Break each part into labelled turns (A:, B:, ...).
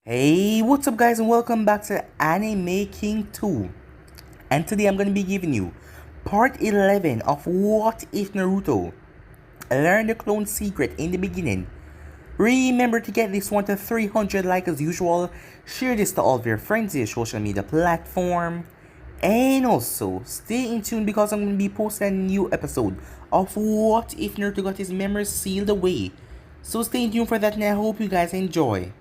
A: Hey, what's up guys and welcome back to Anime King 2. And today I'm going to be giving you part 11 of What If Naruto Learn the Clone Secret in the beginning. Remember to get this one to 300 like as usual, share this to all of your friends on your social media platform, and also stay in tune because I'm going to be posting a new episode of What If Naruto got his memories sealed away. So stay tuned for that and I hope you guys enjoy.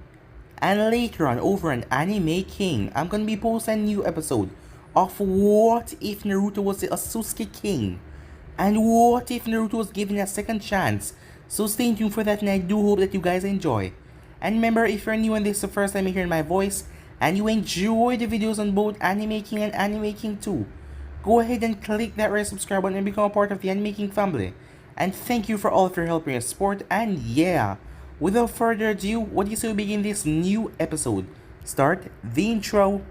A: And later on over on Anime King, I'm gonna be posting a new episode of What If Naruto was the Asusuke King? And what if Naruto was given a second chance? So stay tuned for that and I do hope that you guys enjoy. And remember, if you're new and this is the first time you're hearing my voice, and you enjoy the videos on both Anime King and Anime King 2, go ahead and click that red subscribe button and become a part of the Anime King family. And thank you for all of your help and your support, and yeah, without further ado, what do you say we begin this new episode? Start the intro.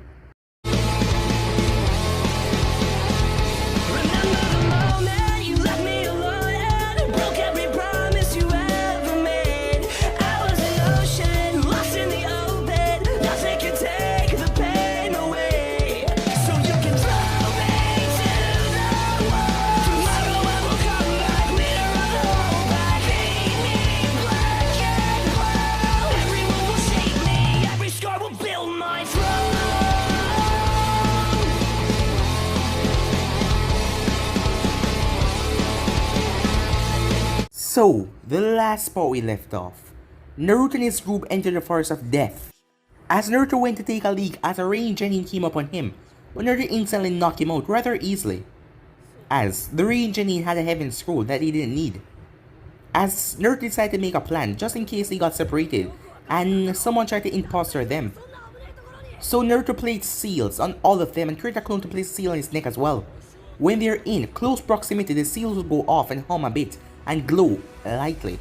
A: So, the last part we left off, Naruto and his group entered the Forest of Death. As Naruto went to take a leak as a rain genin came upon him, but Naruto instantly knocked him out rather easily, as the rain genin had a heaven scroll that he didn't need. As Naruto decided to make a plan just in case they got separated and someone tried to impostor them. So Naruto placed seals on all of them and created a clone to place a seal on his neck as well. When they're in close proximity, the seals would go off and hum a bit and glow lightly.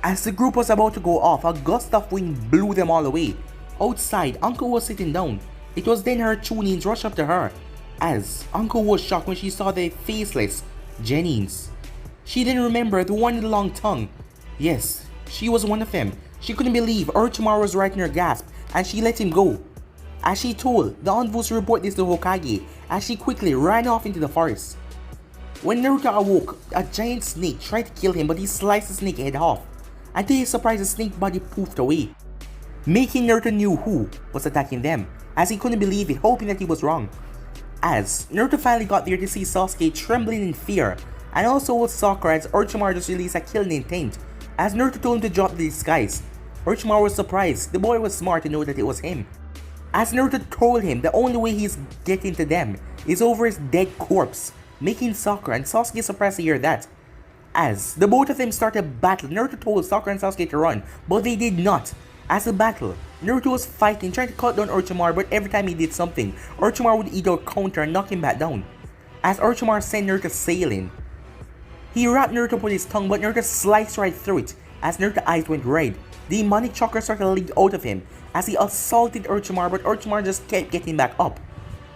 A: As the group was about to go off, a gust of wind blew them all away. Outside, Uncle was sitting down. It was then her Chunins rushed up to her, as Uncle was shocked when she saw the faceless Genins. She didn't remember the one with the long tongue. Yes, she was one of them. She couldn't believe Orochimaru was right in her gasp, and she let him go. As she told the envoys to report this to Hokage, as she quickly ran off into the forest. When Naruto awoke, a giant snake tried to kill him, but he sliced the snake head off. And to his surprise, the snake body poofed away, making Naruto knew who was attacking them, as he couldn't believe it, hoping that he was wrong. As Naruto finally got there to see Sasuke trembling in fear, and also with Sakura as Orochimaru just released a killing intent, as Naruto told him to drop the disguise. Orochimaru was surprised. The boy was smart to know that it was him. As Naruto told him the only way he's getting to them is over his dead corpse, making Sakura and Sasuke surprised to hear that. As the both of them started battle, Naruto told Sakura and Sasuke to run, but they did not. As the battle, Naruto was fighting, trying to cut down Orochimaru, but every time he did something, Orochimaru would either counter and knock him back down. As Orochimaru sent Naruto sailing, he wrapped Naruto with his tongue, but Naruto sliced right through it. As Naruto's eyes went red, the demonic chakra started to leak out of him as he assaulted Orochimaru, but Orochimaru just kept getting back up.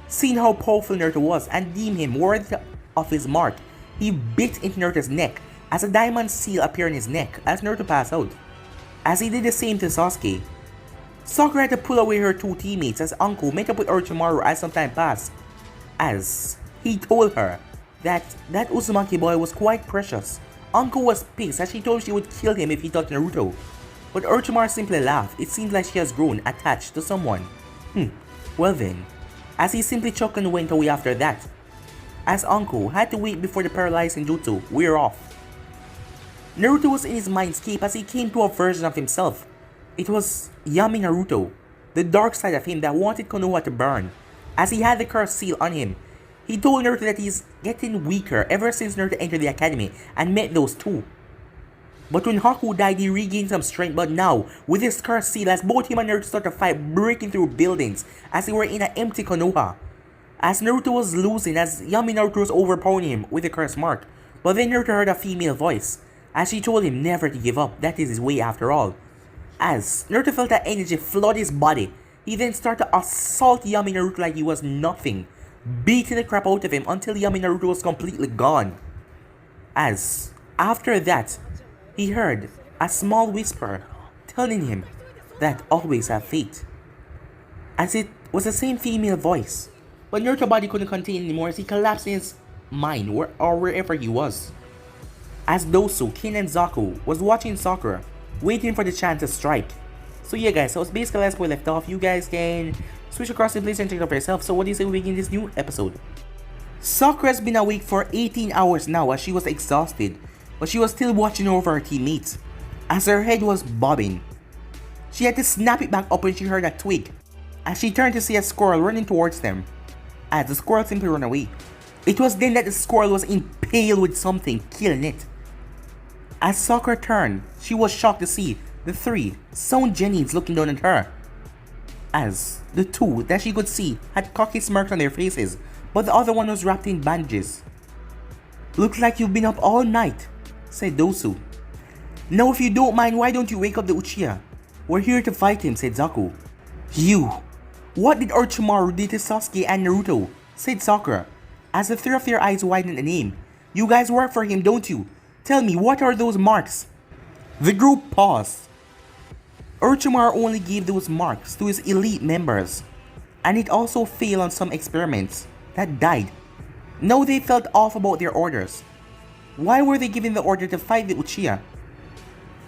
A: Seeing how powerful Naruto was and deemed him worthy of his mark, he bit into Naruto's neck as a diamond seal appeared in his neck as Naruto passed out. As he did the same to Sasuke, Sakura had to pull away her two teammates as Anko met up with Orochimaru as some time passed, as he told her that Uzumaki boy was quite precious. Anko was pissed as she told she would kill him if he touched Naruto, but Orochimaru simply laughed. It seems like she has grown attached to someone. Well then, as he simply chuckled and went away after that, as Anko had to wait before the paralyzing jutsu wear off. Naruto was in his mindscape as he came to a version of himself. It was Yami Naruto, the dark side of him that wanted Konoha to burn, as he had the curse seal on him. He told Naruto that he's getting weaker ever since Naruto entered the academy and met those two. But when Haku died, he regained some strength, but now, with his curse seal, as both him and Naruto started to fight, breaking through buildings as they were in an empty Konoha. As Naruto was losing, as Yami Naruto was overpowering him with the curse mark, but then Naruto heard a female voice, as she told him never to give up, that is his way after all. As Naruto felt that energy flood his body, he then started to assault Yami Naruto like he was nothing, beating the crap out of him until Yami Naruto was completely gone. As after that, he heard a small whisper telling him that always have faith. as it was the same female voice. But Naruto's body couldn't contain anymore as he collapsed in his mind or wherever he was. As Dosu, Kin, and Zaku was watching Sakura, waiting for the chance to strike. So yeah guys, so it's basically as we left off. You guys can switch across the place and check it out for yourself. So what do you say we begin this new episode? Sakura has been awake for 18 hours now as she was exhausted, but she was still watching over her teammates as her head was bobbing. She had to snap it back up when she heard a twig as she turned to see a squirrel running towards them as the squirrel simply ran away. It was then that the squirrel was impaled with something, killing it. As Sakura turned, she was shocked to see the three Sound Genins looking down at her, as the two that she could see had cocky smirks on their faces, but the other one was wrapped in bandages. "Looks like you've been up all night," said Dosu. "Now if you don't mind, why don't you wake up the Uchiha? We're here to fight him," said Zaku. "You! What did Orochimaru do to Sasuke and Naruto?" said Sakura, as the three of their eyes widened at the name. "You guys work for him, don't you? Tell me, what are those marks?" The group paused. Orochimaru only gave those marks to his elite members, and it also failed on some experiments that died. Now they felt off about their orders. Why were they given the order to fight the Uchiha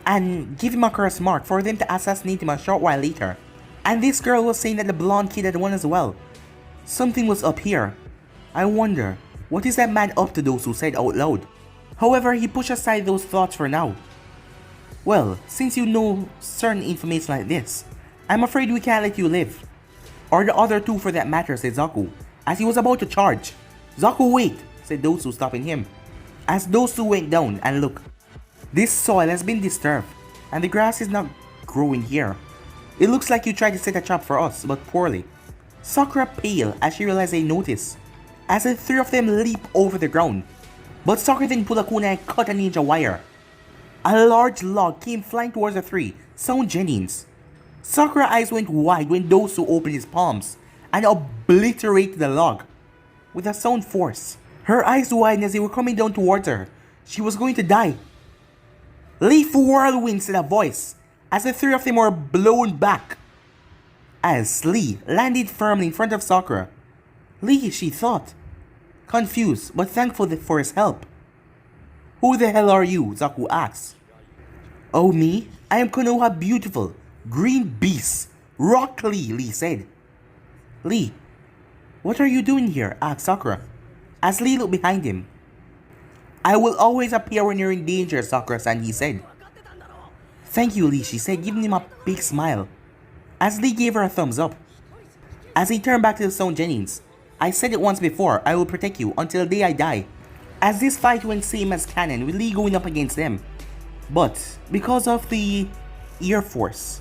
A: and give him a curse mark for them to assassinate him a short while later? And this girl was saying that the blonde kid had won as well. Something was up here. I wonder, what is that man up to, Dosu said out loud. However, he pushed aside those thoughts for now. "Well, since you know certain information like this, I'm afraid we can't let you live. Or the other two for that matter," said Zaku, as he was about to charge. "Zaku, wait," said Dosu, stopping him. As Dosu went down and looked, this soil has been disturbed, and the grass is not growing here. It looks like you tried to set a trap for us, but poorly. Sakura paled as she realized they noticed, as the three of them leaped over the ground. But Sakura then pulled a kunai and cut a ninja wire. A large log came flying towards the three Sound Genins. Sakura's eyes went wide when Dosu opened his palms and obliterated the log with a sound force. Her eyes widened as they were coming down towards her. She was going to die. "Leaf whirlwind," said a voice, as the three of them were blown back. As Lee landed firmly in front of Sakura. Lee, she thought, confused but thankful for his help. "Who the hell are you?" Zaku asked. "Oh, me? I am Konoha Beautiful, Green Beast, Rock Lee," Lee said. "Lee, what are you doing here?" asked Sakura, as Lee looked behind him. "I will always appear when you're in danger, Sakura-san," he said. "Thank you, Lee," she said, giving him a big smile, as Lee gave her a thumbs up. As he turned back to the Sound Genins, "I said it once before, I will protect you until the day I die." As this fight went same as canon, with Lee going up against them. But because of the Air Force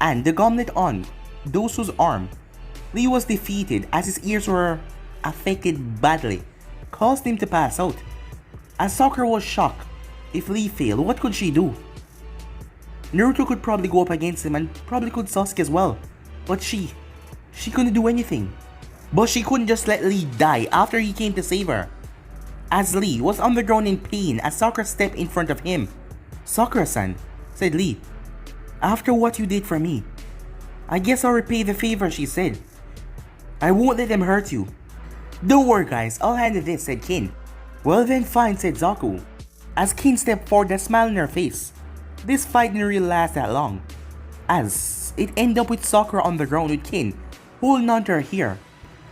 A: and the gauntlet on Dosu's arm, Lee was defeated as his ears were affected badly, caused him to pass out. As Sakura was shocked. If Lee failed, what could she do? Naruto could probably go up against him and probably could Sasuke as well. But she couldn't do anything. But she couldn't just let Lee die after he came to save her. As Lee was on the ground in pain as Sakura stepped in front of him. "Sakura-san," said Lee, "after what you did for me, I guess I'll repay the favor," she said. "I won't let them hurt you." "Don't worry guys, I'll handle this," said Kin. "Well then fine," said Zaku, as Kin stepped forward with a smile on her face. This fight didn't really last that long, as it ended up with Sakura on the ground with Kin holding on to her hair.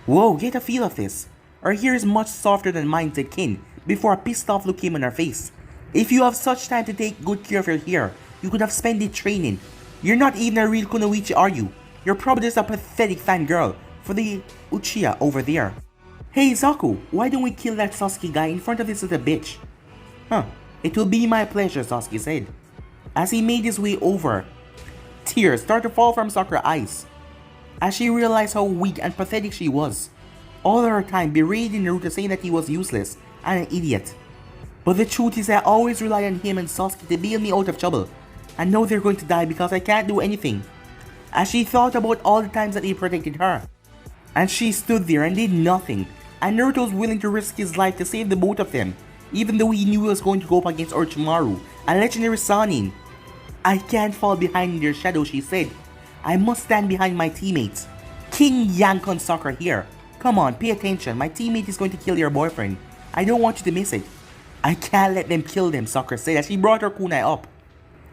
A: "Whoa, get a feel of this. Her hair is much softer than mine," said Kin, before a pissed off look came on her face. "If you have such time to take good care of your hair, you could have spent it training. You're not even a real Kunoichi, are you? You're probably just a pathetic fangirl for the Uchiha over there." "Hey Zaku, why don't we kill that Sasuke guy in front of this little bitch?" "Huh, it will be my pleasure," Sasuke said, as he made his way over. Tears started to fall from Sakura's eyes, as she realized how weak and pathetic she was. All her time berating Naruto, saying that he was useless and an idiot. But the truth is I always relied on him and Sasuke to bail me out of trouble, and now they're going to die because I can't do anything. As she thought about all the times that he protected her, and she stood there and did nothing, and Naruto was willing to risk his life to save the both of them, even though he knew he was going to go up against Orochimaru, a legendary Sannin. "I can't fall behind in their shadow," she said. "I must stand behind my teammates." King yank on Sakura here. Come on, pay attention. My teammate is going to kill your boyfriend. I don't want you to miss it. I can't let them kill them, Sakura said as she brought her kunai up.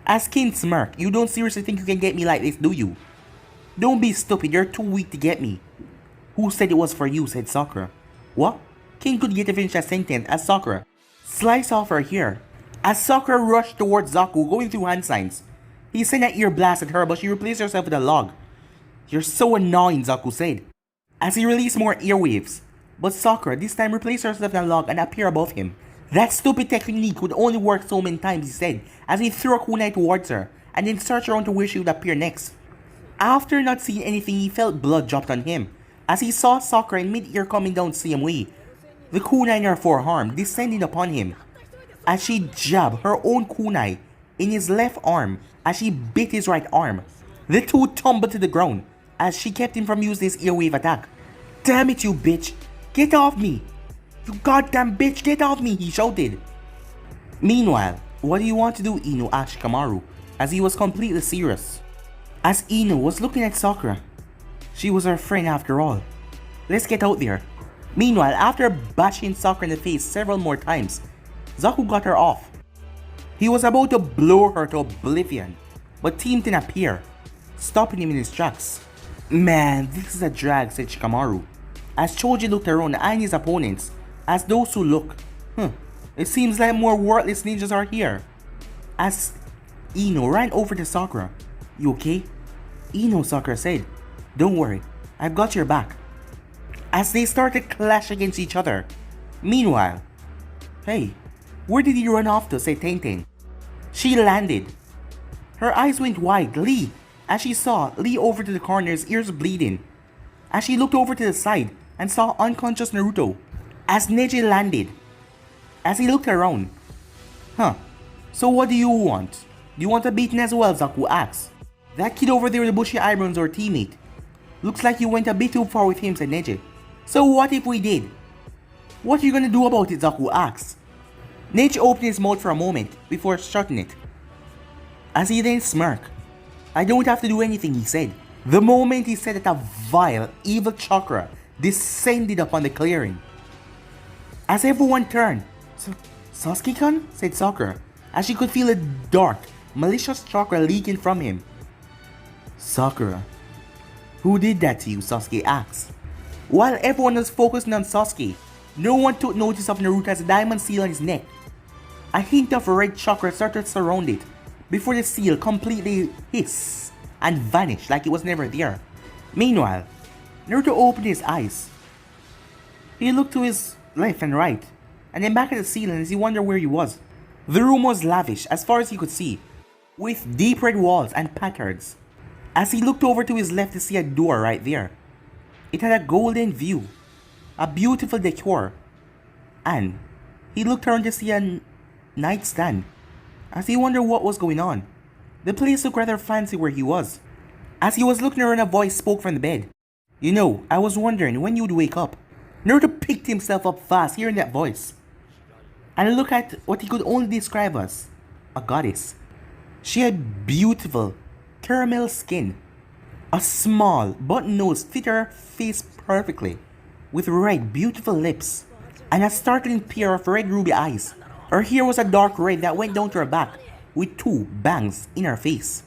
A: As King smirked, you don't seriously think you can get me like this, do you? Don't be stupid, you're too weak to get me. Who said it was for you, said Sakura. What? King could get to finish that sentence as Sakura sliced off her hair. As Sakura rushed towards Zaku, going through hand signs. He sent an ear blast at her, but she replaced herself with a log. You're so annoying, Zaku said, as he released more earwaves. But Sakura this time replaced herself with a log and appeared above him. That stupid technique would only work so many times, he said, as he threw a kunai towards her, and then searched around to where she would appear next. After not seeing anything, he felt blood dropped on him, as he saw Sakura in mid-air coming down the same way, the kunai in her forearm descending upon him, as she jabbed her own kunai in his left arm as she bit his right arm. The two tumbled to the ground, as she kept him from using his earwave attack. Damn it, you bitch! Get off me! You goddamn bitch, get off me! He shouted. Meanwhile, what do you want to do, Ino asked Kamaru, as he was completely serious. As Ino was looking at Sakura, she was her friend after all. Let's get out there. Meanwhile, after bashing Sakura in the face several more times, Zaku got her off. He was about to blow her to oblivion, but Team didn't appear, stopping him in his tracks. Man, this is a drag, said Shikamaru, as Choji looked around eyeing his opponents as those who look. It seems like more worthless ninjas are here. As Ino ran over to Sakura. You okay? Ino, Sakura said. Don't worry, I've got your back. As they started to clash against each other. Meanwhile, hey, where did he run off to, said Tenten. She landed. Her eyes went wide, Lee, as she saw Lee over to the corner, his ears bleeding. As she looked over to the side and saw unconscious Naruto. As Neji landed. As he looked around. So what do you want? Do you want a beating as well, Zaku asked. That kid over there with the bushy eyebrows or teammate. Looks like you went a bit too far with him, said Neji. So what if we did? What are you gonna do about it, Zaku asked. Neji opened his mouth for a moment before shutting it. As he then smirked. I don't have to do anything, he said. The moment he said that, a vile, evil chakra descended upon the clearing. As everyone turned, Sasuke-kun? Said Sakura, as she could feel a dark, malicious chakra leaking from him. Sakura, who did that to you? Sasuke asked. While everyone was focusing on Sasuke, no one took notice of Naruto as a diamond seal on his neck. A hint of red chakra started to surround it, before the seal completely hissed and vanished like it was never there. Meanwhile, Naruto opened his eyes. He looked to his left and right, and then back at the ceiling as he wondered where he was. The room was lavish as far as he could see, with deep red walls and patterns. As he looked over to his left to see a door right there. It had a golden view, a beautiful decor, and he looked around to see a nightstand. As he wondered what was going on, the place looked rather fancy where he was. As he was looking around, a voice spoke from the bed. You know, I was wondering when you'd wake up. Naruto picked himself up fast hearing that voice, and looked at what he could only describe as a goddess. She had beautiful, caramel skin. A small, button nose fit her face perfectly, with red, beautiful lips, and a startling pair of red ruby eyes. Her hair was a dark red that went down to her back, with two bangs in her face.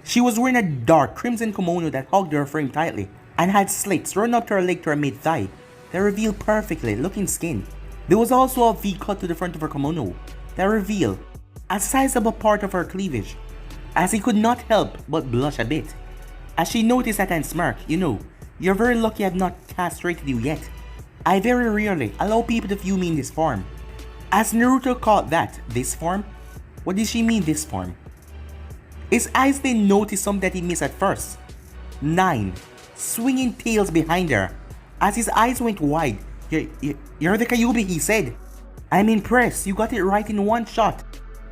A: She was wearing a dark crimson kimono that hugged her frame tightly, and had slits running up to her leg to her mid-thigh that revealed perfectly looking skin. There was also a V cut to the front of her kimono that revealed a sizable part of her cleavage, as he could not help but blush a bit. As she noticed that and smirked, you know, you're very lucky I've not castrated you yet. I very rarely allow people to view me in this form. As Naruto called that, this form? What did she mean this form? His eyes then noticed something that he missed at first. 9 swinging tails behind her. As his eyes went wide, you're the Kyuubi, he said. I'm impressed, you got it right in one shot.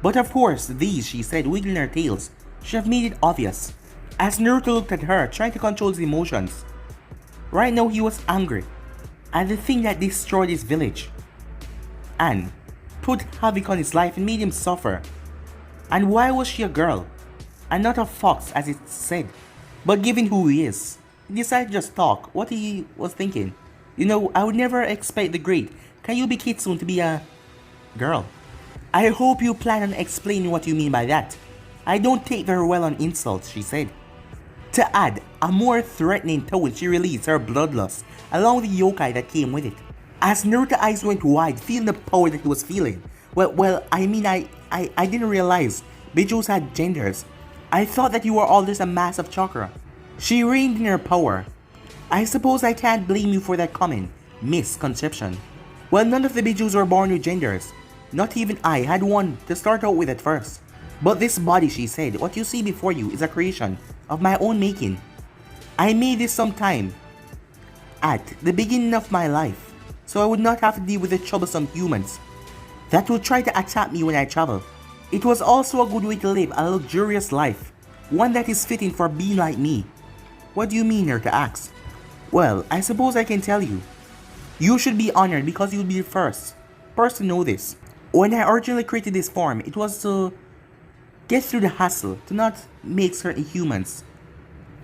A: But of course, these, she said, wiggling her tails, should have made it obvious. As Naruto looked at her, trying to control his emotions. Right now he was angry at the thing that destroyed his village and put havoc on his life and made him suffer. And why was she a girl and not a fox as it said? But given who he is, He decided to just talk what he was thinking. I would never expect the great Kayubi Kitsune to be a girl. I hope you plan on explaining what you mean by that. I don't take very well on insults, she said. To add a more threatening tone, she released her bloodlust along with the yokai that came with it. As Naruto's eyes went wide, feeling the power that he was feeling. I didn't realize Bijous had genders. I thought that you were all just a mass of chakra. She reigned in her power. I suppose I can't blame you for that common misconception. Well, none of the Bijous were born with genders. Not even I had one to start out with at first. But this body, she said, what you see before you is a creation of my own making. I made this sometime at the beginning of my life, so I would not have to deal with the troublesome humans that would try to attack me when I travel. It was also a good way to live a luxurious life, one that is fitting for being like me. What do you mean, Naruto asked? Well, I suppose I can tell you. You should be honored because you would be the first person to know this. When I originally created this form, it was to get through the hassle, to not make certain humans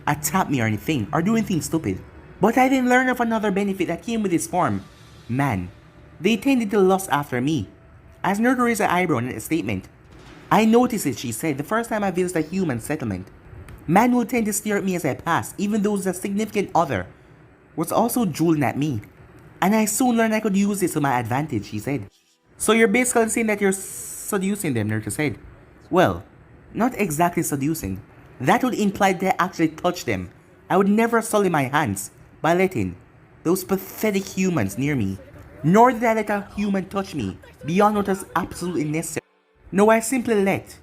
A: attack me or anything, or do anything stupid. But I didn't learn of another benefit that came with this form. Man, they tended to lust after me. As Naruto raised her eyebrow in a statement, I noticed it, she said, the first time I visited a human settlement. Man would tend to stare at me as I passed, even though the significant other was also drooling at me. And I soon learned I could use this to my advantage, she said. So you're basically saying that you're seducing them, Naruto said. Well, not exactly seducing. That would imply that I actually touched them. I would never sully my hands by letting those pathetic humans near me. Nor did I let a human touch me beyond what was absolutely necessary. No, I simply let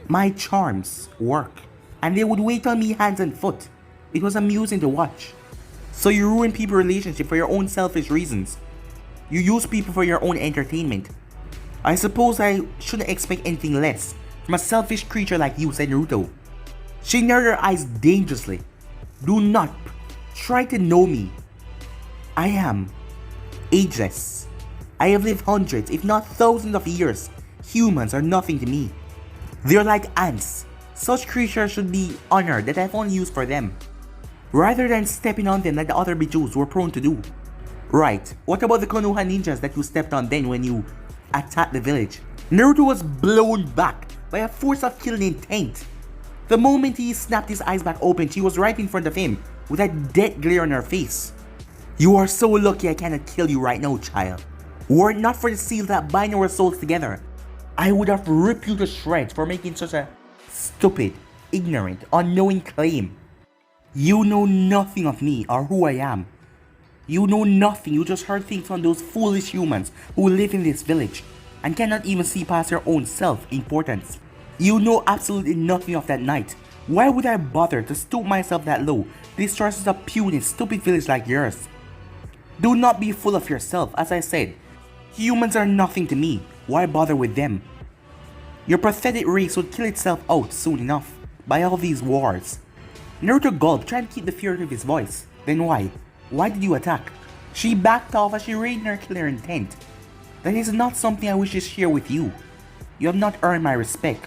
A: my charms work, and they would wait on me hands and foot. It was amusing to watch. So you ruin people's relationship for your own selfish reasons. You use people for your own entertainment. I suppose I shouldn't expect anything less from a selfish creature like you, said Naruto. She narrowed her eyes dangerously. Do not try to know me. I am ageless. I have lived hundreds, if not thousands of years. Humans are nothing to me. They're like ants. Such creatures should be honored that I have only use for them, rather than stepping on them like the other Bijous were prone to do. Right, what about the Konoha ninjas that you stepped on then when you attacked the village? Naruto was blown back by a force of killing intent. The moment he snapped his eyes back open, she was right in front of him with a dead glare on her face. You are so lucky I cannot kill you right now, child. Were it not for the seal that bind our souls together, I would have ripped you to shreds for making such a stupid, ignorant, unknowing claim. You know nothing of me or who I am. You know nothing, you just heard things from those foolish humans who live in this village and cannot even see past their own self-importance. You know absolutely nothing of that night. Why would I bother to stoop myself that low, destroy such a puny, stupid village like yours? Do not be full of yourself, as I said. Humans are nothing to me, why bother with them? Your pathetic race would kill itself out soon enough by all these wars. Naruto gulped, trying to keep the fear out of his voice. Then why? Why did you attack? She backed off as she reined her clear intent. That is not something I wish to share with you. You have not earned my respect,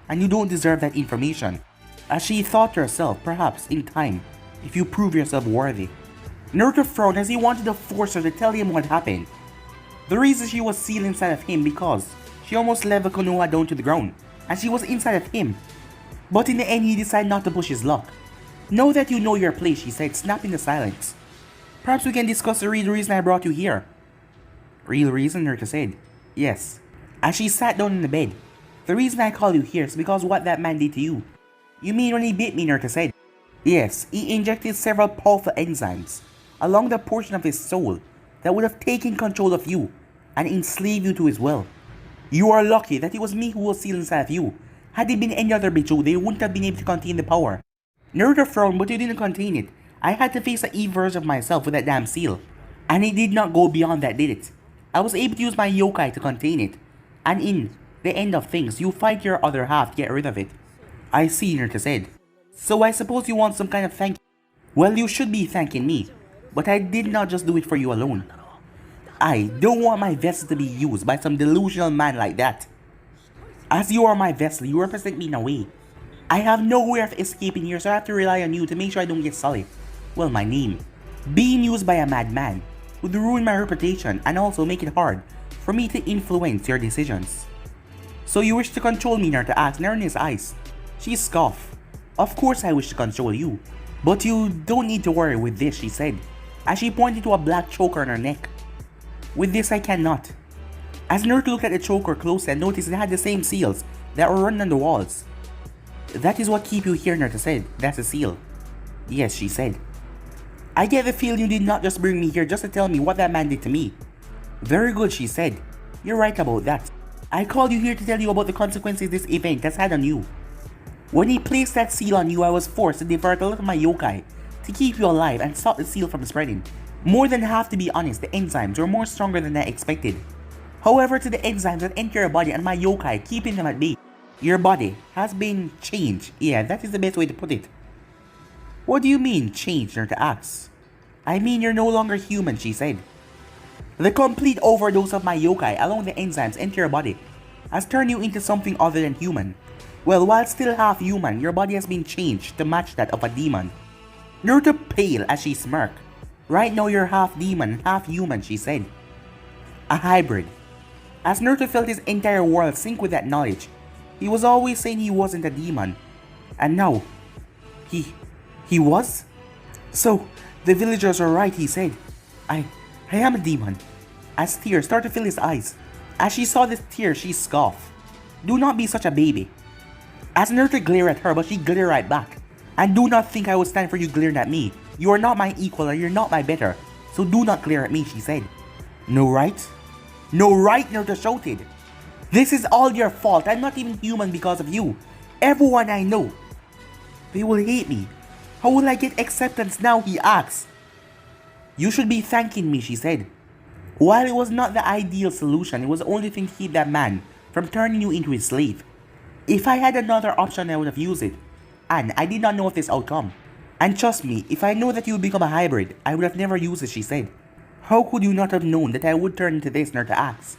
A: and you don't deserve that information. As she thought to herself, perhaps in time, if you prove yourself worthy. Naruto frowned as he wanted to force her to tell him what happened. The reason she was sealed inside of him because she almost leveled Konoha down to the ground, and she was inside of him. But in the end, he decided not to push his luck. Know that you know your place, she said, snapping the silence. Perhaps we can discuss the real reason I brought you here. Real reason, Naruto said. Yes. As she sat down in the bed. The reason I call you here is because what that man did to you. You mean when he bit me, Naruto said. Yes, he injected several powerful enzymes along the portion of his soul that would have taken control of you and enslaved you to his will. You are lucky that it was me who was sealed inside of you. Had it been any other Bijou, they wouldn't have been able to contain the power. Naruto frowned, but he didn't contain it. I had to face an evil version of myself with that damn seal. And it did not go beyond that, did it? I was able to use my yokai to contain it. And in the end of things, you fight your other half to get rid of it. I see, Naruto said. So I suppose you want some kind of thank you. Well, you should be thanking me. But I did not just do it for you alone. I don't want my vessel to be used by some delusional man like that. As you are my vessel, you represent me in a way. I have nowhere of escaping here, so I have to rely on you to make sure I don't get sullied. Well, my name. Being used by a madman would ruin my reputation and also make it hard for me to influence your decisions. So you wish to control me, Naruto asked, narrowing his eyes. She scoffed. Of course I wish to control you. But you don't need to worry with this, she said, as she pointed to a black choker on her neck. With this I cannot. As Naruto looked at the choker closely and noticed it had the same seals that were running on the walls. That is what keep you here, Naruto said. That's a seal. Yes, she said. I get the feeling you did not just bring me here just to tell me what that man did to me. Very good, she said. You're right about that. I called you here to tell you about the consequences this event has had on you. When he placed that seal on you, I was forced to divert a lot of my yokai to keep you alive and stop the seal from spreading. More than half, to be honest, the enzymes were more stronger than I expected. However, to the enzymes that enter your body and my yokai, keeping them at bay, your body has been changed. Yeah, that is the best way to put it. What do you mean, changed, Naruto asked. I mean you're no longer human, she said. The complete overdose of my yokai along the enzymes enter your body has turned you into something other than human. Well, while still half human, your body has been changed to match that of a demon. Naruto paled as she smirked. Right now you're half demon and half human, she said. A hybrid. As Naruto felt his entire world sync with that knowledge, he was always saying he wasn't a demon. And now, he was? So, the villagers were right, he said. I am a demon. As tears started to fill his eyes. As she saw this tear, she scoffed. Do not be such a baby. As Naruto glared at her, but she glared right back. And do not think I would stand for you glaring at me. You are not my equal or you're not my better. So do not glare at me, she said. No right? No right, Naruto shouted. This is all your fault. I'm not even human because of you. Everyone I know. They will hate me. How will I get acceptance now, he asked. You should be thanking me, she said. While it was not the ideal solution, it was the only thing to keep that man from turning you into his slave. If I had another option, I would have used it. And I did not know of this outcome. And trust me, if I know that you would become a hybrid, I would have never used it, she said. How could you not have known that I would turn into this, Naruto asked.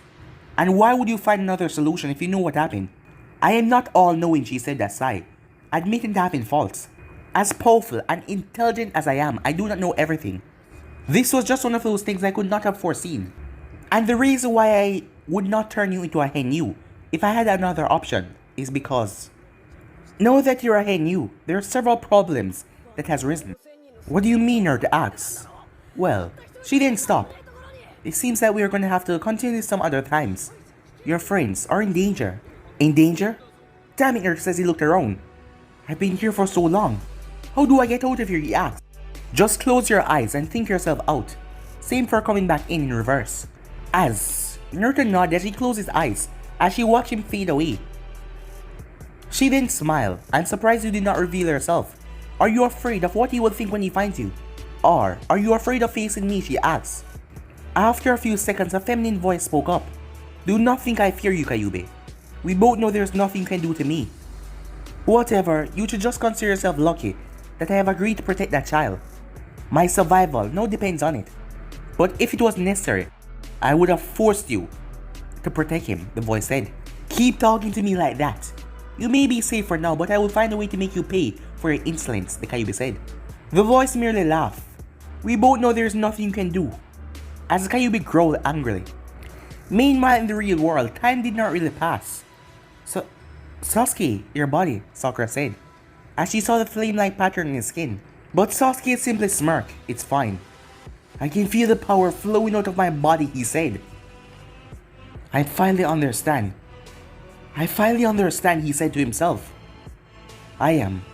A: And why would you find another solution if you know what happened? I am not all-knowing, she said that sigh, admitting to having faults. As powerful and intelligent as I am, I do not know everything. This was just one of those things I could not have foreseen. And the reason why I would not turn you into a Henyu if I had another option is because know that you're a Henyu, there are several problems that has risen. What do you mean, Naruto asked? Well, she didn't stop. It seems that we are going to have to continue this some other times. Your friends are in danger. In danger? Damn it, Naruto says he looked around. I've been here for so long. How do I get out of here, he asked. Just close your eyes and think yourself out. Same for coming back in reverse. As Naruto nodded as he closed his eyes as she watched him fade away. She then smiled. I'm surprised you did not reveal yourself. Are you afraid of what he will think when he finds you? Or are you afraid of facing me, she asked. After a few seconds, a feminine voice spoke up. Do not think I fear you, Kyubey. We both know there's nothing you can do to me. Whatever, you should just consider yourself lucky that I have agreed to protect that child. My survival now depends on it. But if it was necessary, I would have forced you to protect him, the voice said. Keep talking to me like that. You may be safe for now, but I will find a way to make you pay for your insolence, the Kyubey said. The voice merely laughed. We both know there's nothing you can do. As Kyubey growled angrily. Meanwhile, in the real world, time did not really pass. So, Sasuke, your body, Sakura said, as she saw the flame-like pattern in his skin. But Sasuke simply smirked. It's fine. I can feel the power flowing out of my body, he said. I finally understand, he said to himself. I am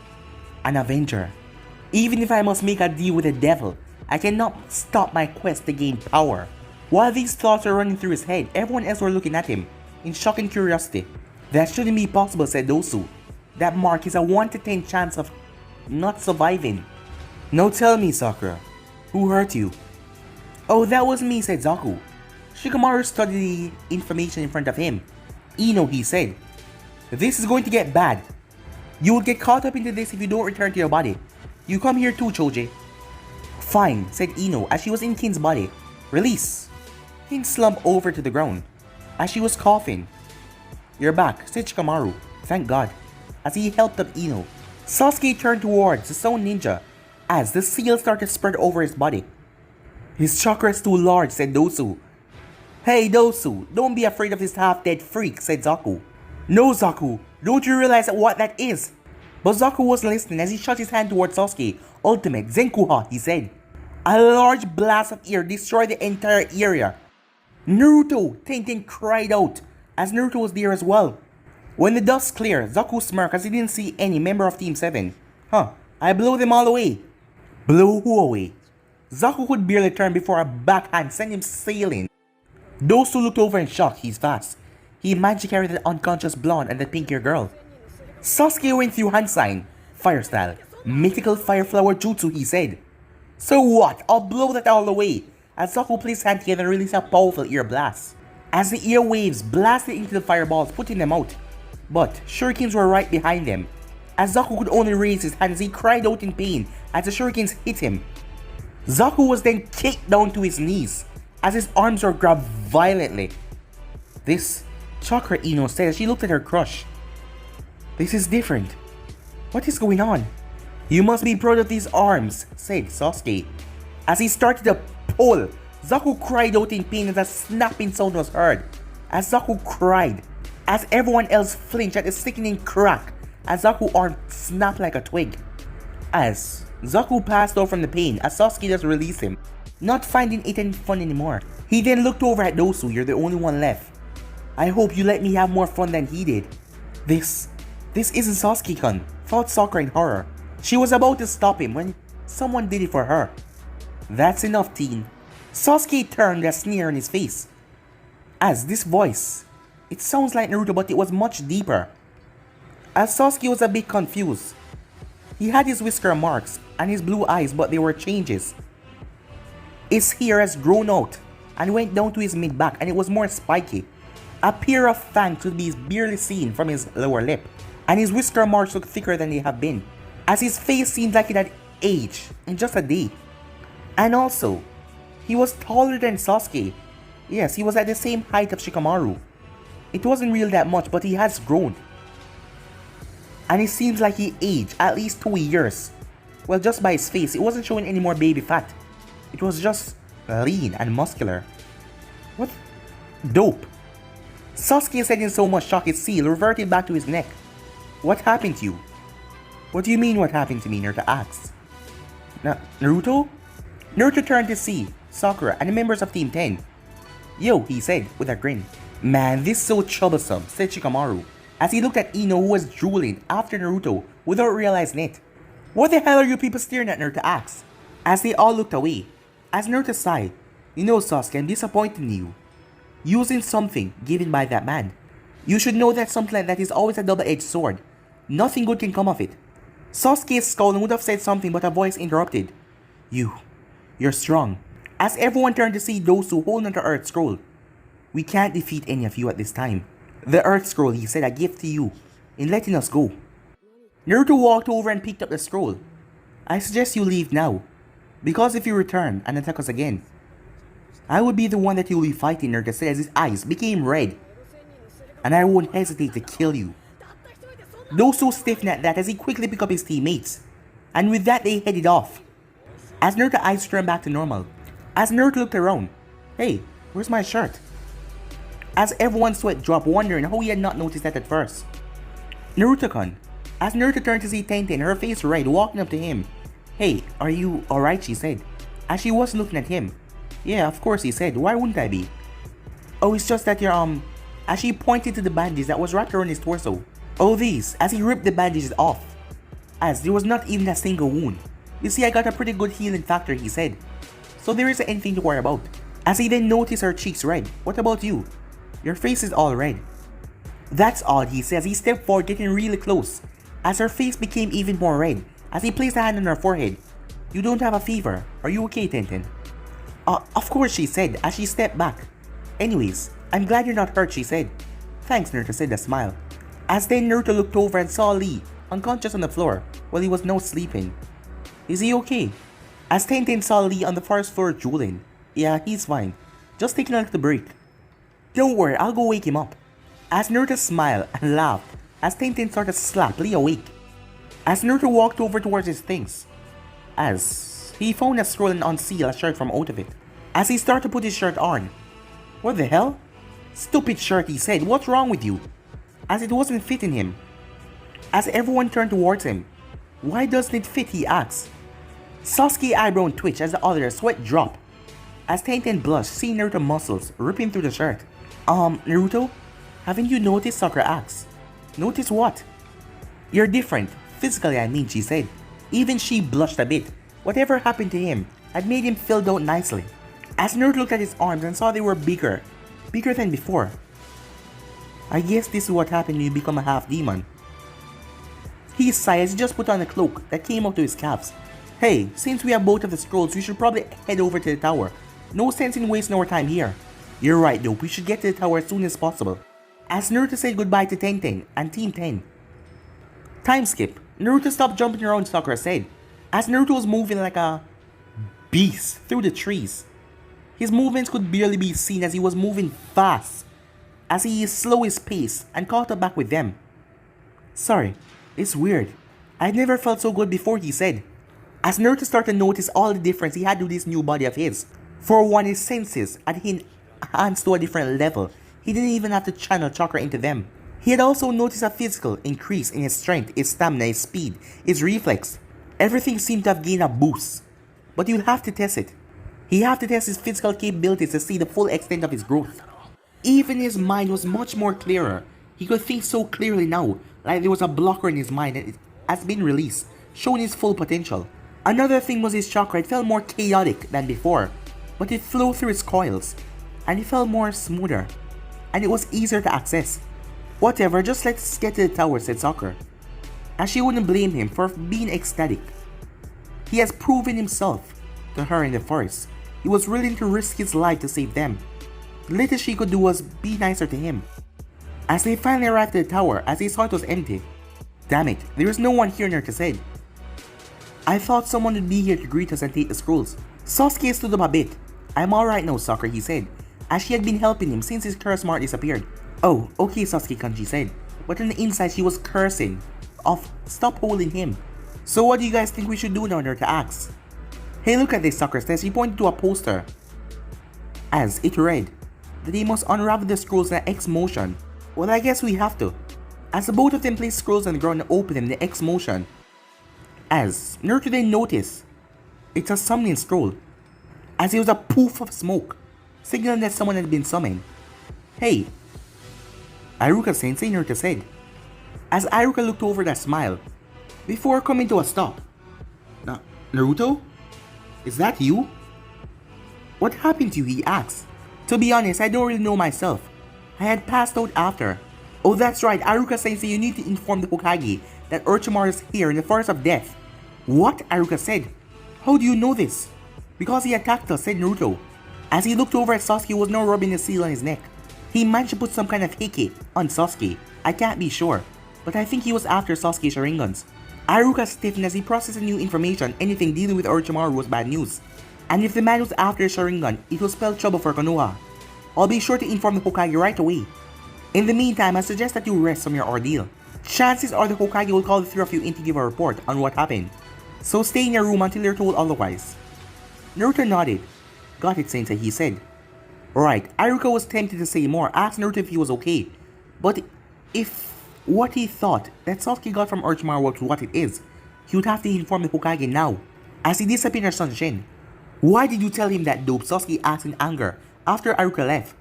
A: an Avenger. Even if I must make a deal with the devil, I cannot stop my quest to gain power. While these thoughts were running through his head, everyone else were looking at him in shock and curiosity. That shouldn't be possible, said Dosu. That mark is a 1 to 10 chance of not surviving. Now tell me, Sakura, who hurt you? Oh, that was me, said Zaku. Shikamaru studied the information in front of him. Ino, he said. This is going to get bad. You will get caught up into this if you don't return to your body. You come here too, Choji. Fine, said Ino as she was in Kin's body. Release. Kin slumped over to the ground as she was coughing. You're back, said Shikamaru. Thank God. as he helped up Ino. Sasuke turned towards the stone ninja as the seal started to spread over his body. His chakra is too large, said Dosu. Hey Dosu, don't be afraid of this half-dead freak, said Zaku. No Zaku, don't you realize what that is? But Zaku wasn't listening as he shot his hand towards Sasuke. Ultimate Zenkuha, he said. A large blast of air destroyed the entire area. Naruto, Tenten cried out as Naruto was there as well. When the dust cleared, Zaku smirked as he didn't see any member of Team 7. I blow them all away. Blow who away? Zaku could barely turn before a backhand sent him sailing. Dosu looked over in shock. He's fast. He managed to carry the unconscious blonde and the pink-haired girl. Sasuke went through hand sign, fire style, mythical fire flower jutsu, he said. So what? I'll blow that all away. As Zaku placed his hand together and released a powerful air blast. As the air waves blasted into the fireballs, putting them out. But shurikens were right behind them. As Zaku could only raise his hands, he cried out in pain as the shurikens hit him. Zaku was then kicked down to his knees as his arms were grabbed violently. This, Chakra Ino said as she looked at her crush. This is different. What is going on? You must be proud of these arms, said Sasuke. As he started to pull, Zaku cried out in pain as a snapping sound was heard. As Zaku cried, as everyone else flinched at the sickening crack, as Zaku's arm snapped like a twig. As Zaku passed out from the pain, as Sasuke just released him, not finding it any fun anymore. He then looked over at Dosu. You're the only one left. I hope you let me have more fun than he did. This isn't Sasuke-kun, thought Sakura in horror. She was about to stop him when someone did it for her. That's enough, teen. Sasuke turned a sneer on his face. As this voice, it sounds like Naruto but it was much deeper. As Sasuke was a bit confused. He had his whisker marks and his blue eyes but they were changes. His hair has grown out and went down to his mid-back and it was more spiky. A pair of fangs could be barely seen from his lower lip, and his whisker marks looked thicker than they have been, as his face seemed like it had aged in just a day. And also, he was taller than Sasuke. Yes, he was at the same height of Shikamaru. It wasn't real that much, but he has grown. And it seems like he aged at least 2 years. Well, just by his face, it wasn't showing any more baby fat. It was just lean and muscular. What? Dope. Sasuke said in so much shock his seal reverted back to his neck. What happened to you? What do you mean what happened to me? Naruto asked. Naruto? Naruto turned to see Sakura and the members of Team 10. Yo, he said with a grin. Man, this is so troublesome, said Shikamaru, as he looked at Ino who was drooling after Naruto without realizing it. What the hell are you people staring at? Naruto asked, as they all looked away. As Naruto sighed, you know Sasuke, I'm disappointed in you. Using something given by that man. You should know that something like that is always a double-edged sword. Nothing good can come of it. Sasuke scowled would have said something but a voice interrupted. You're strong. As everyone turned to see Dosu holding the Earth Scroll. We can't defeat any of you at this time. The Earth Scroll, he said, a gift to you in letting us go. Naruto walked over and picked up the scroll. I suggest you leave now, because if you return and attack us again, I would be the one that you'll be fighting, Naruto said as his eyes became red. And I won't hesitate to kill you. Dosu stiffened at that as he quickly picked up his teammates. And with that they headed off. As Naruto's eyes turned back to normal. As Naruto looked around. Hey, where's my shirt? As everyone's sweat dropped, wondering how he had not noticed that at first. Naruto-kun. As Naruto turned to see Tenten, her face red, walking up to him. Hey, are you alright? She said. As she was looking at him. Yeah, of course, he said. Why wouldn't I be? Oh, it's just that you're, As she pointed to the bandage that was wrapped around his torso. Oh, these, as he ripped the bandages off. As there was not even a single wound. You see, I got a pretty good healing factor, he said. So there isn't anything to worry about. As he then noticed her cheeks red. What about you? Your face is all red. That's odd, he says. He stepped forward, getting really close. As her face became even more red. As he placed a hand on her forehead. You don't have a fever. Are you okay, Tenten? Of course, she said, as she stepped back. Anyways, I'm glad you're not hurt, she said. Thanks, Naruto said with a smile. As then Naruto looked over and saw Lee, unconscious on the floor, while he was now sleeping. Is he okay? As Tenten saw Lee on the first floor drooling. Yeah, he's fine. Just taking a little break. Don't worry, I'll go wake him up. As Naruto smiled and laughed, as Tenten started to slap Lee awake. As Naruto walked over towards his things, as he found a scroll and unsealed a shirt from out of it. As he started to put his shirt on. What the hell? Stupid shirt, he said, what's wrong with you? As it wasn't fitting him. As everyone turned towards him. Why doesn't it fit, he asked. Sasuke's eyebrow twitched as the other's sweat dropped. As Tenten blushed, seeing Naruto's muscles ripping through the shirt. Naruto? Haven't you noticed? Sakura asked. Notice what? You're different. Physically, I mean, she said. Even she blushed a bit. Whatever happened to him had made him filled out nicely. As Naruto looked at his arms and saw they were bigger than before. I guess this is what happened when you become a half-demon. He sighed as he just put on a cloak that came up to his calves. Hey, since we have both of the scrolls, we should probably head over to the tower. No sense in wasting our time here. You're right though, we should get to the tower as soon as possible. As Naruto said goodbye to Tenten and Team 10. Time skip. Naruto stopped jumping around, Sakura said, as Naruto was moving like a beast through the trees. His movements could barely be seen as he was moving fast, as he slowed his pace and caught up back with them. Sorry, it's weird. I'd never felt so good before, he said. As Naruto started to notice all the difference he had to this new body of his. For one, his senses had enhanced to a different level. He didn't even have to channel chakra into them. He had also noticed a physical increase in his strength, his stamina, his speed, his reflex. Everything seemed to have gained a boost. But you'll have to test it. He had to test his physical capabilities to see the full extent of his growth. Even his mind was much more clearer. He could think so clearly now, like there was a blocker in his mind that it has been released, showing his full potential. Another thing was his chakra. It felt more chaotic than before, but it flowed through his coils, and it felt more smoother, and it was easier to access. Whatever, just let's get to the tower, said Sakura, as she wouldn't blame him for being ecstatic. He has proven himself to her in the forest. He was willing to risk his life to save them. The little she could do was be nicer to him. As they finally arrived at the tower, as they saw it was empty. Damn it, there is no one here, Naruto said. I thought someone would be here to greet us and take the scrolls. Sasuke stood up a bit. I'm alright now, Sakura, he said, as she had been helping him since his curse mark disappeared. Oh, okay, Sasuke-kun, she said, but on the inside she was cursing off, stop holding him. So what do you guys think we should do now, Naruto asked. Hey, look at this, Sakura says. He pointed to a poster, as it read that they must unravel the scrolls in an X motion. Well, I guess we have to. As the both of them placed scrolls on the ground and opened them in the X motion. As Naruto then noticed, it's a summoning scroll, as it was a poof of smoke, signaling that someone had been summoned. Hey, Iruka-sensei, Naruto said, as Iruka looked over that smile, before coming to a stop. Naruto? Is that you? What happened to you, he asked. To be honest, I don't really know myself. I had passed out after. Oh, that's right, Iruka-sensei, you need to inform the Hokage that Orochimaru is here in the Forest of Death. What? Iruka said. How do you know this? Because he attacked us, said Naruto. As he looked over at Sasuke, who was now rubbing the seal on his neck. He managed to put some kind of hiki on Sasuke. I can't be sure, but I think he was after Sasuke's Sharingans. Iruka stiffened as he processed the new information. Anything dealing with Orochimaru was bad news. And if the man was after the Sharingan, it will spell trouble for Konoha. I'll be sure to inform the Hokage right away. In the meantime, I suggest that you rest from your ordeal. Chances are the Hokage will call the three of you in to give a report on what happened. So stay in your room until you're told otherwise. Naruto nodded. Got it, Sensei, he said. Right, Iruka was tempted to say more, asked Naruto if he was okay. But if what he thought that Sasuke got from Orochimaru was what it is, he would have to inform the Hokage now. As he disappeared in Son Shin. Why did you tell him that, dope? Sasuke asked in anger after Iruka left.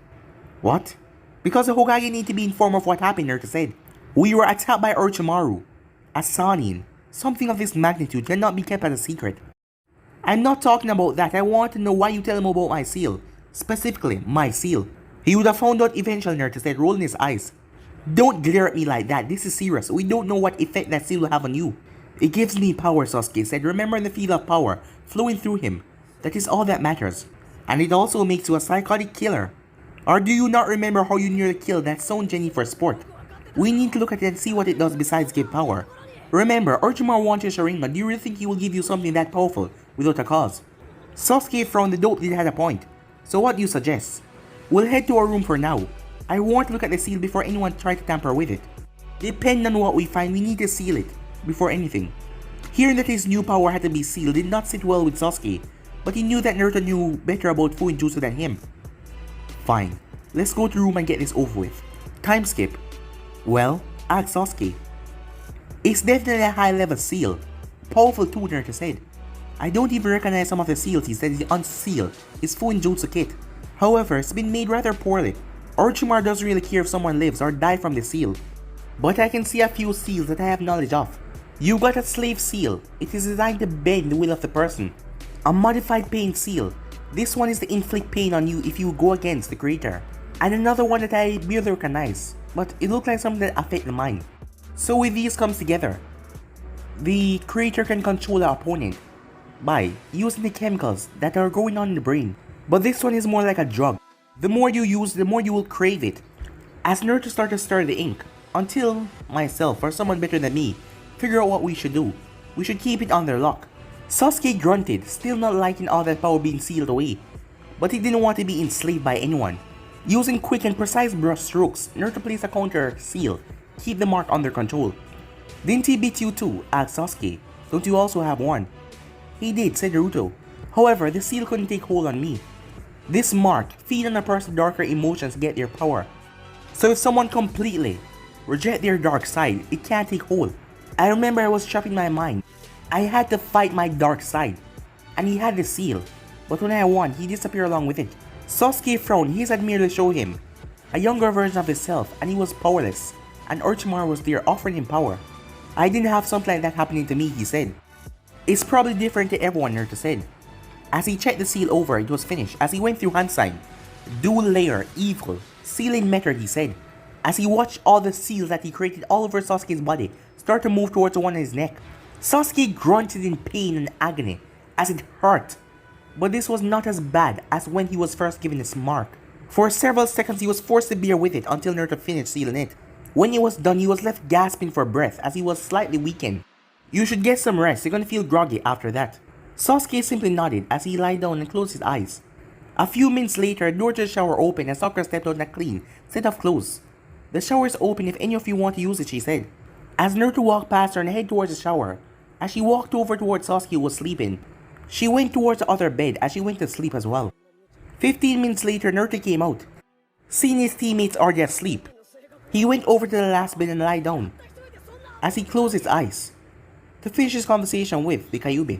A: What? Because the Hokage need to be informed of what happened, Naruto said. We were attacked by Orochimaru. A Sannin. Something of this magnitude cannot be kept as a secret. I'm not talking about that. I want to know why you tell him about my seal. Specifically, my seal. He would have found out eventually, Naruto said, rolling his eyes. Don't glare at me like that. This is serious. We don't know what effect that seal will have on you. It gives me power, Sasuke said, remembering the feel of power flowing through him. That is all that matters. And it also makes you a psychotic killer. Or do you not remember how you nearly killed that Son Jenny for sport? We need to look at it and see what it does besides give power. Remember, Orochimaru wants your Sharingan. Do you really think he will give you something that powerful without a cause? Sasuke frowned. The dope did have a point. So what do you suggest? We'll head to our room for now. I want to look at the seal before anyone tries to tamper with it. Depending on what we find, we need to seal it before anything. Hearing that his new power had to be sealed did not sit well with Sasuke, but he knew that Naruto knew better about Fuinjutsu than him. Fine, let's go to the room and get this over with. Time skip. Well, ask Sasuke. It's definitely a high level seal. Powerful too, Naruto said. I don't even recognize some of the seals he said is unsealed. His Fuinjutsu kit. However, it's been made rather poorly. Orochimaru doesn't really care if someone lives or dies from the seal. But I can see a few seals that I have knowledge of. You got a slave seal. It is designed to bend the will of the person. A modified pain seal. This one is to inflict pain on you if you go against the creator. And another one that I barely recognize, but it looks like something that affects the mind. So with these comes together, the creator can control the opponent by using the chemicals that are going on in the brain. But this one is more like a drug. The more you use, the more you will crave it. As Naruto started to stir the ink, until myself or someone better than me figure out what we should do. We should keep it under lock. Sasuke grunted, still not liking all that power being sealed away, but he didn't want to be enslaved by anyone. Using quick and precise brush strokes, Naruto placed a counter seal, keep the mark under control. Didn't he beat you too? Asked Sasuke. Don't you also have one? He did, said Naruto. However, the seal couldn't take hold on me. This mark feed on a person's darker emotions to get their power. So if someone completely reject their dark side, it can't take hold. I remember I was trapped in my mind. I had to fight my dark side, and he had the seal, but when I won, he disappeared along with it. Sasuke frowned. His had merely showed him a younger version of himself, and he was powerless, and Orochimaru was there offering him power. I didn't have something like that happening to me, he said. It's probably different to everyone, Naruto said. As he checked the seal over, it was finished. As he went through hand sign, dual layer, evil, sealing method, he said. As he watched all the seals that he created all over Sasuke's body start to move towards the one on his neck. Sasuke grunted in pain and agony as it hurt, but this was not as bad as when he was first given his mark. For several seconds he was forced to bear with it until Naruto finished sealing it. When he was done, he was left gasping for breath as he was slightly weakened. You should get some rest, you're gonna feel groggy after that. Sasuke simply nodded as he lied down and closed his eyes. A few minutes later, the door to the shower opened and Sakura stepped out in a clean set of clothes. The shower is open if any of you want to use it, she said. As Naruto walked past her and headed towards the shower, as she walked over towards Sasuke who was sleeping, she went towards the other bed as she went to sleep as well. 15 minutes later, Naruto came out. Seeing his teammates already asleep, he went over to the last bed and lied down. As he closed his eyes, to finish his conversation with the Kyuubi.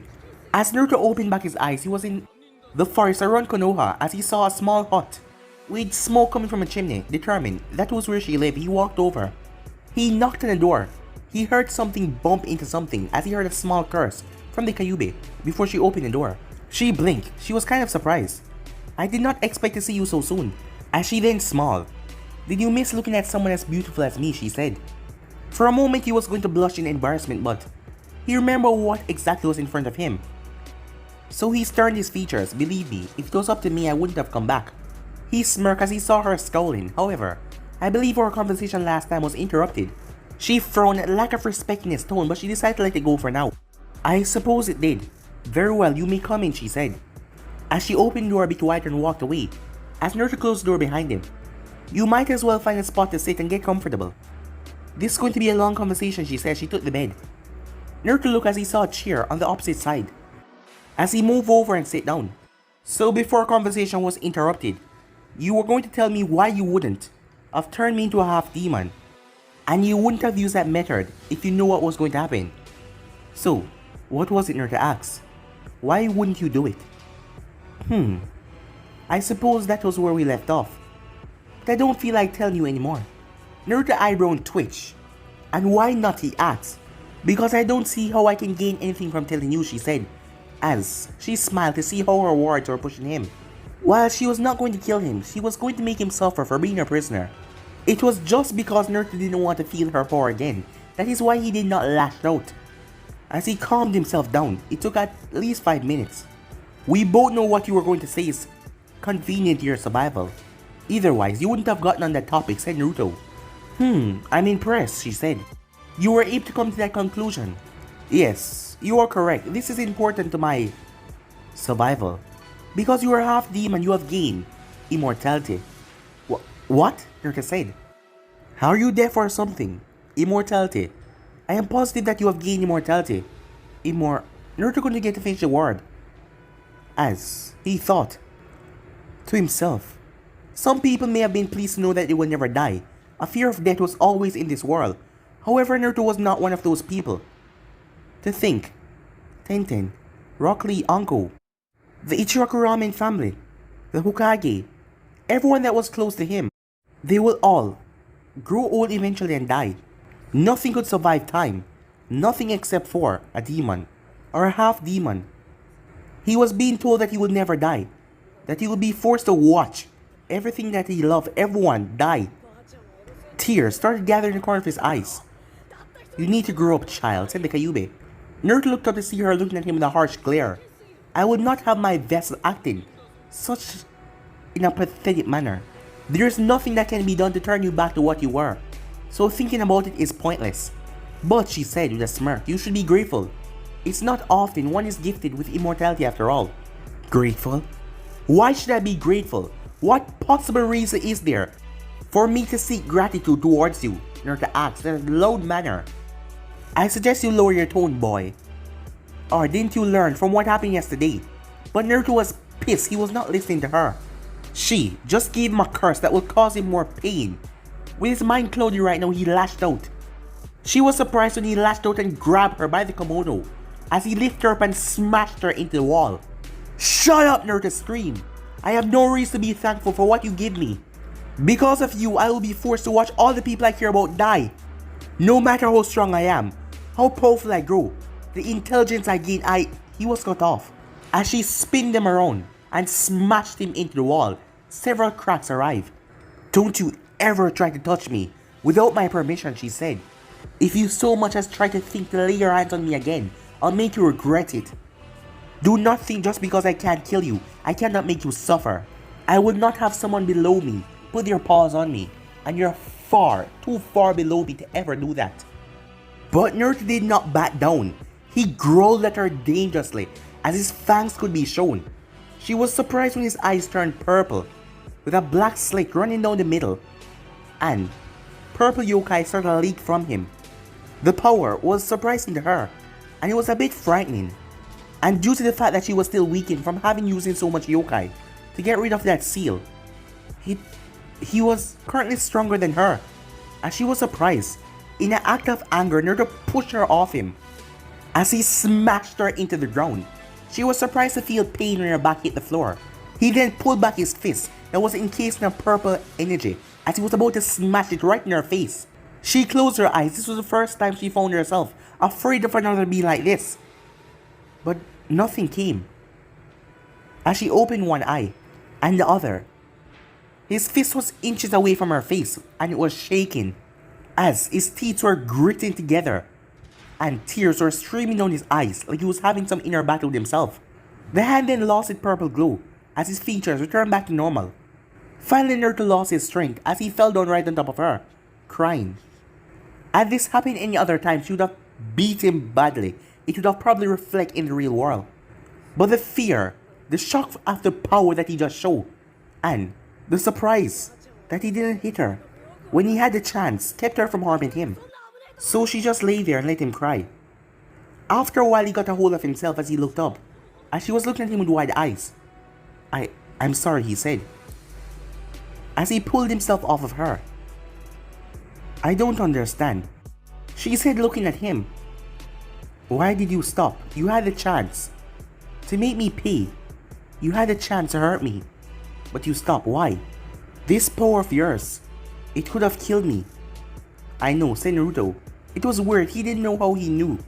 A: As Naruto opened back his eyes, he was in the forest around Konoha as he saw a small hut with smoke coming from a chimney. Determined that was where she lived, he walked over. He knocked on the door. He heard something bump into something as he heard a small curse from the Kyuubi before she opened the door. She blinked. She was kind of surprised. I did not expect to see you so soon. As she then smiled. Did you miss looking at someone as beautiful as me? She said. For a moment he was going to blush in embarrassment, but he remembered what exactly was in front of him. So he sterned his features. Believe me, if it was up to me I wouldn't have come back. He smirked as he saw her scowling. However, I believe our conversation last time was interrupted. She frowned at lack of respect in his tone, but she decided to let it go for now. I suppose it did. Very well, you may come in, she said. As she opened the door a bit wider and walked away, as Naruto closed the door behind him. You might as well find a spot to sit and get comfortable. This is going to be a long conversation, she said. She took the bed. Naruto looked as he saw a chair on the opposite side. As he moved over and sat down. So before conversation was interrupted, you were going to tell me why you wouldn't have turned me into a half demon. And you wouldn't have used that method if you knew what was going to happen. So, what was it, Naruto asked? Why wouldn't you do it? I suppose that was where we left off. But I don't feel like telling you anymore. Naruto's eyebrow twitched. And why not, he asked. Because I don't see how I can gain anything from telling you, she said. As she smiled to see how her words were pushing him. While she was not going to kill him, she was going to make him suffer for being a prisoner. It was just because Naruto didn't want to feel her power again. That is why he did not lash out. As he calmed himself down, it took at least 5 minutes. We both know what you were going to say is convenient to your survival. Otherwise, you wouldn't have gotten on that topic, said Naruto. I'm impressed, she said. You were able to come to that conclusion. Yes, you are correct. This is important to my survival. Because you are half demon, you have gained immortality. What? Naruto said. Are you deaf or something? Immortality. I am positive that you have gained immortality. Naruto couldn't get to finish the word. As he thought to himself, some people may have been pleased to know that they will never die. A fear of death was always in this world. However, Naruto was not one of those people. To think, Tenten, Rock Lee uncle, the Ichiraku Ramen family, the Hokage, everyone that was close to him, they will all grow old eventually and die. Nothing could survive time. Nothing except for a demon, or a half demon. He was being told that he would never die, that he would be forced to watch everything that he loved, everyone, die. Tears started gathering in the corner of his eyes. You need to grow up, child, said the Kyuubi. Naruto looked up to see her looking at him with a harsh glare. I would not have my vessel acting such in a pathetic manner. There is nothing that can be done to turn you back to what you were, so thinking about it is pointless. But, she said with a smirk, you should be grateful. It's not often one is gifted with immortality after all. Grateful? Why should I be grateful? What possible reason is there for me to seek gratitude towards you? Naruto asked in a loud manner. I suggest you lower your tone, boy. Or didn't you learn from what happened yesterday? But Naruto was pissed he was not listening to her. She just gave him a curse that will cause him more pain. With his mind clouded right now, he lashed out. She was surprised when he lashed out and grabbed her by the kimono as he lifted her up and smashed her into the wall. Shut up, Naruto screamed. I have no reason to be thankful for what you give me. Because of you, I will be forced to watch all the people I care about die. No matter how strong I am, how powerful I grow, the intelligence I gain, he was cut off. As she spun them around and smashed him into the wall, several cracks arrived. Don't you ever try to touch me without my permission, she said. If you so much as try to think to lay your hands on me again, I'll make you regret it. Do not think just because I can't kill you, I cannot make you suffer. I would not have someone below me put their paws on me, and you're far, too far below me to ever do that. But Naruto did not back down. He growled at her dangerously, as his fangs could be shown. She was surprised when his eyes turned purple, with a black slit running down the middle, and purple yokai started to leak from him. The power was surprising to her, and it was a bit frightening. And due to the fact that she was still weakened from having using so much yokai to get rid of that seal, he was currently stronger than her, and she was surprised. In an act of anger, Naruto pushed her off him as he smashed her into the ground. She was surprised to feel pain when her back hit the floor. He then pulled back his fist that was encased in a purple energy as he was about to smash it right in her face. She closed her eyes. This was the first time she found herself afraid of another being like this. But nothing came. As she opened one eye and the other, his fist was inches away from her face and it was shaking as his teeth were gritting together and tears were streaming down his eyes like he was having some inner battle with himself. The hand then lost its purple glow as his features returned back to normal. Finally, Naruto lost his strength as he fell down right on top of her, crying. Had this happened any other time, she would have beat him badly. It would have probably reflected in the real world. But the fear, the shock of the power that he just showed, and the surprise that he didn't hit her when he had the chance kept her from harming him. So she just lay there and let him cry. After a while, he got a hold of himself as he looked up, as she was looking at him with wide eyes. I'm sorry, he said, as he pulled himself off of her. I don't understand, she said, looking at him. Why did you stop? You had a chance to make me pay. You had a chance to hurt me, but you stopped. Why? This power of yours, it could have killed me. I know, said Naruto. It was weird, he didn't know how he knew,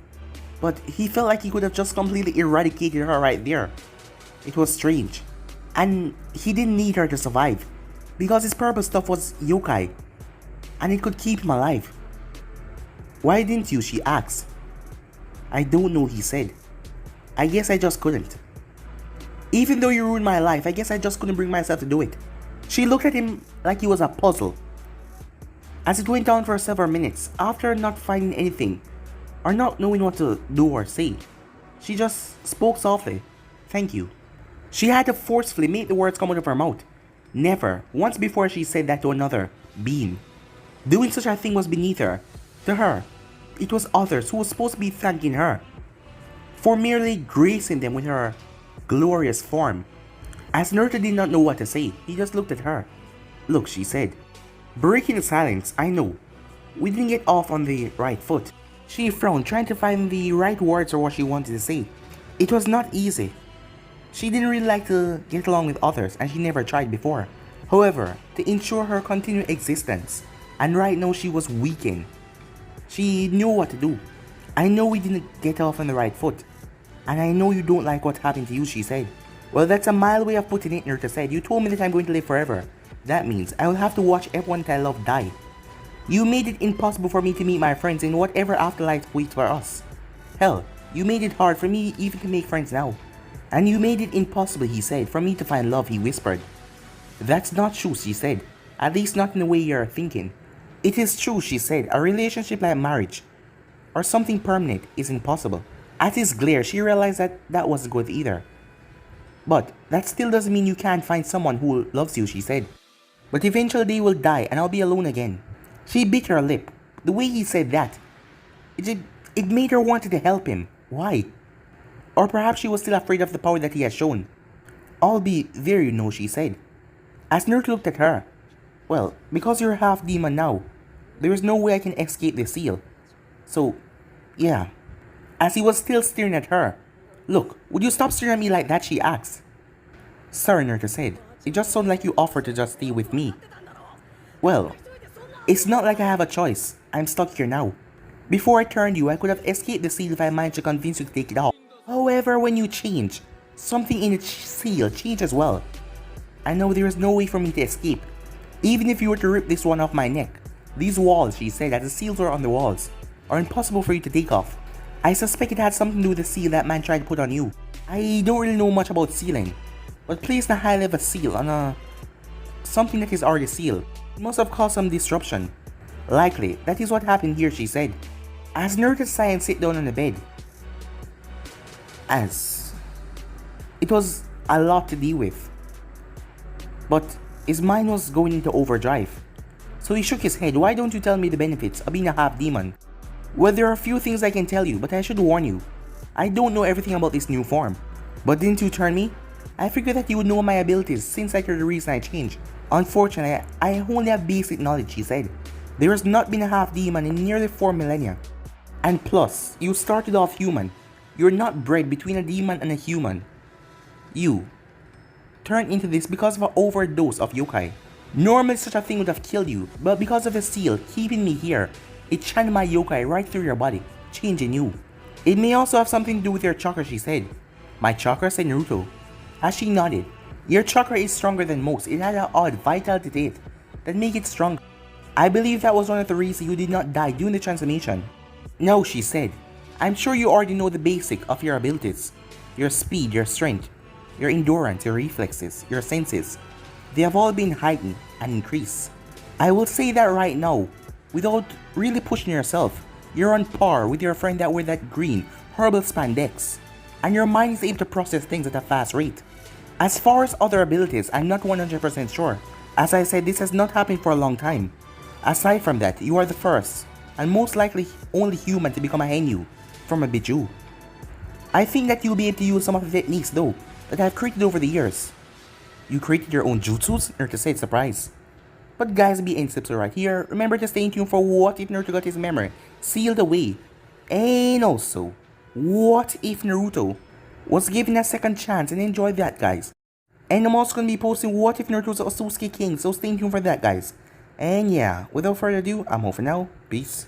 A: but he felt like he could have just completely eradicated her right there. It was strange, and he didn't need her to survive, because his purple stuff was yokai, and it could keep him alive. Why didn't you? She asked. I don't know, he said. I guess I just couldn't. Even though you ruined my life, I guess I just couldn't bring myself to do it. She looked at him like he was a puzzle. As it went on for several minutes, after not finding anything, or not knowing what to do or say, she just spoke softly. Thank you. She had to forcefully make the words come out of her mouth. Never, once before she said that to another being. Doing such a thing was beneath her. To her, it was others who were supposed to be thanking her for merely gracing them with her glorious form. As Naruto did not know what to say, he just looked at her. Look, she said. Breaking the silence, I know. We didn't get off on the right foot. She frowned, trying to find the right words or what she wanted to say. It was not easy. She didn't really like to get along with others, and she never tried before. However, to ensure her continued existence, and right now she was weakened. She knew what to do. I know we didn't get off on the right foot. And I know you don't like what happened to you, she said. Well, that's a mild way of putting it, Naruto said. You told me that I'm going to live forever. That means I will have to watch everyone that I love die. You made it impossible for me to meet my friends in whatever afterlife waits for us. Hell, you made it hard for me even to make friends now. And you made it impossible, he said, for me to find love, he whispered. That's not true, she said. At least not in the way you're thinking. It is true, she said. A relationship like marriage or something permanent is impossible. At his glare, she realized that that wasn't good either. But that still doesn't mean you can't find someone who loves you, she said. But eventually they will die and I'll be alone again. She bit her lip. The way he said that, it made her want to help him. Why? Or perhaps she was still afraid of the power that he had shown. I'll be there, you know, she said. As Naruto looked at her, well, because you're half demon now, there is no way I can escape the seal. So, yeah. As he was still staring at her, look, would you stop staring at me like that, she asked. Sorry, Naruto said. It just sounded like you offered to just stay with me. Well, it's not like I have a choice. I'm stuck here now. Before I turned you, I could have escaped the seal if I managed to convince you to take it off. However, when you change, something in the seal changed as well. I know there is no way for me to escape. Even if you were to rip this one off my neck. These walls, she said, as the seals were on the walls, are impossible for you to take off. I suspect it had something to do with the seal that man tried to put on you. I don't really know much about sealing, but placing a high level seal on something that is already sealed, it must have caused some disruption. Likely, that is what happened here, she said. As Naruto sighed and sat down on the bed. As it was a lot to deal with. But his mind was going into overdrive. So he shook his head. Why don't you tell me the benefits of being a half demon? Well, there are a few things I can tell you, but I should warn you. I don't know everything about this new form. But didn't you turn me? I figured that you would know my abilities since you're the reason I changed. Unfortunately, I only have basic knowledge, she said. There has not been a half demon in nearly 4 millennia. And plus, you started off human. You're not bred between a demon and a human. You turned into this because of an overdose of yokai. Normally such a thing would have killed you, but because of the seal keeping me here, it channeled my yokai right through your body, changing you. It may also have something to do with your chakra, she said. My chakra, said Naruto. As she nodded, your chakra is stronger than most. It had an odd vitality to it that make it stronger. I believe that was one of the reasons you did not die during the transformation. No, she said. I'm sure you already know the basic of your abilities. Your speed, your strength, your endurance, your reflexes, your senses. They have all been heightened and increased. I will say that right now, without really pushing yourself, you're on par with your friend that wear that green, horrible spandex. And your mind is able to process things at a fast rate. As far as other abilities, I'm not 100% sure. As I said, this has not happened for a long time. Aside from that, you are the first, and most likely only human to become a Henyu from a Biju. I think that you'll be able to use some of the techniques though, that I've created over the years. You created your own jutsus? Naruto said, surprised. But guys, be end tips right here. Remember to stay tuned for what if Naruto got his memory sealed away. And also, what if Naruto was given a second chance, and enjoy that, guys. And I'm also going to be posting what if Naruto's a Sasuke King, so stay tuned for that, guys. And yeah, without further ado, I'm over now. Peace.